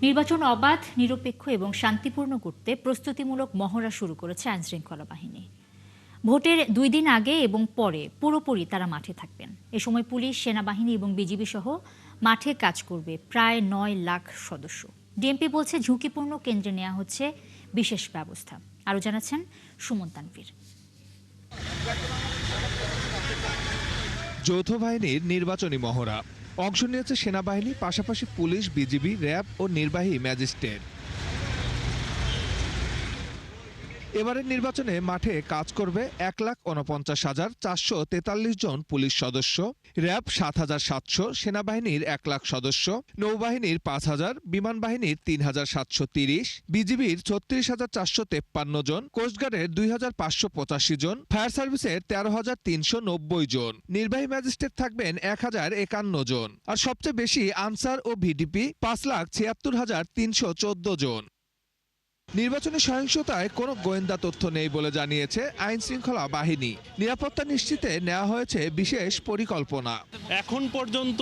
নির্বাচন অবাধ, নিরপেক্ষ এবং শান্তিপূর্ণ করতে প্রস্তুতিমূলক মহড়া শুরু করেছে আইনশৃঙ্খলা বাহিনী। ভোটের 2 দিন আগে এবং পরে পুরোপুরি তারা মাঠে থাকবেন। এ সময় পুলিশ, সেনাবাহিনী এবং বিজিবি সহ মাঠে কাজ করবে প্রায় 9 লাখ সদস্য। ডিএমপি বলছে ঝুঁকিপূর্ণ কেন্দ্রে নেওয়া হচ্ছে বিশেষ ব্যবস্থা। আরও জানাচ্ছেন সুমন তানভীর। যৌথ বাহিনীর নির্বাচনী মহড়া অংশ নিয়েছে সেনাবাহিনী, পাশাপাশি পুলিশ, বিজিবি, র্যাব ও নির্বাহী ম্যাজিস্ট্রেট। এবারের নির্বাচনে মাঠে কাজ করবে 1,49,443 জন পুলিশ সদস্য, র্যাব 7,700, সেনাবাহিনীর 1 লাখ সদস্য, নৌবাহিনীর 5,000, বিমান বাহিনীর 3,730, বিজিবির 36,453 জন, কোস্টগার্ডের 2,585 জন, ফায়ার সার্ভিসের 13,390 জন। নির্বাহী ম্যাজিস্ট্রেট থাকবেন 1,051 জন। আর সবচেয়ে বেশি আনসার ও ভিডিপি 5,76,314 জন। নির্বাচনী সহিংসতায় কোনো গোয়েন্দা তথ্য নেই বলে জানিয়েছে আইন শৃঙ্খলা বাহিনী। নিরাপত্তা নিশ্চিতে নেওয়া হয়েছে বিশেষ পরিকল্পনা। এখন পর্যন্ত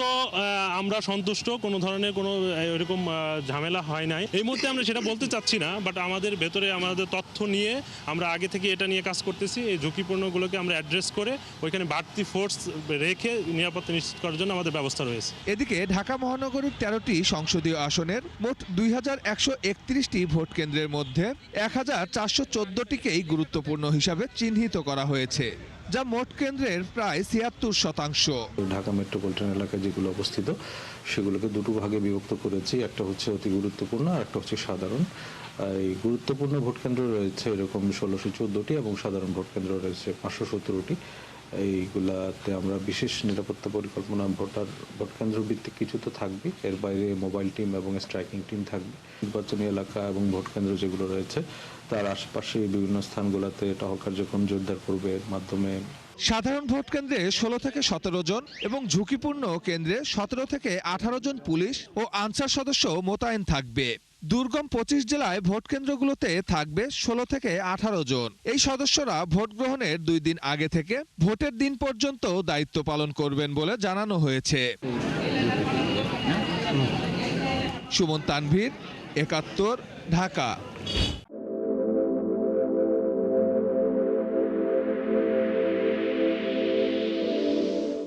আমরা সন্তুষ্ট, কোনো ধরনের কোনো এরকম ঝামেলা হয় নাই। এই মুহূর্তে আমরা সেটা বলতে চাচ্ছি না, বাট আমাদের ভেতরে আমাদের তথ্য নিয়ে আমরা আগে থেকে এটা নিয়ে কাজ করতেছি। এই ঝুঁকিপূর্ণগুলোকে আমরা অ্যাড্রেস করে ওইখানে বাড়তি ফোর্স রেখে নিরাপত্তা নিশ্চিত করার জন্য আমাদের ব্যবস্থা রয়েছে। এদিকে ঢাকা মহানগরীর 13টি সংসদীয় আসনের মোট 2,131টি ভোট কেন্দ্রের মধ্যে 1,414টিকেই গুরুত্বপূর্ণ হিসাবে চিহ্নিত করা হয়েছে, যা মোট কেন্দ্রের প্রায় 76%। ঢাকা মেট্রোপলিটন এলাকায় যেগুলো অবস্থিত সেগুলোকে দুটো ভাগে বিভক্ত করেছি। একটা হচ্ছে অতি গুরুত্বপূর্ণ আর একটা হচ্ছে সাধারণ। এই গুরুত্বপূর্ণ ভোট কেন্দ্র রয়েছে এরকম 1,614টি এবং সাধারণ ভোট কেন্দ্র রয়েছে 517টি। এইগুলাতে আমরা বিশেষ নিরাপত্তা পরিকল্পনা ভোট কেন্দ্র ভিত্তিক কিছু তো থাকবে, এর বাইরে মোবাইল টিম এবং স্ট্রাইকিং টিম থাকবে। নির্বাচনী এলাকা এবং ভোট কেন্দ্র যেগুলো রয়েছে তার আশেপাশে বিভিন্ন স্থানগুলোতে টহল কার্যক্রম জোরদার করবে এর মাধ্যমে। সাধারণ ভোট কেন্দ্রে 16 থেকে 17 জন এবং ঝুঁকিপূর্ণ কেন্দ্রে 17 থেকে 18 জন পুলিশ ও আনসার সদস্য মোতায়েন থাকবে। দুর্গম 25 জেলায় ভোট কেন্দ্রগুলোতে থাকবে 16 থেকে 18 জন। এই সদস্যরা ভোট গ্রহণের 2 দিন আগে থেকে ভোটের দিন পর্যন্ত দায়িত্ব পালন করবেন বলে জানানো হয়েছে। সুমন তানভীর, 71, ঢাকা।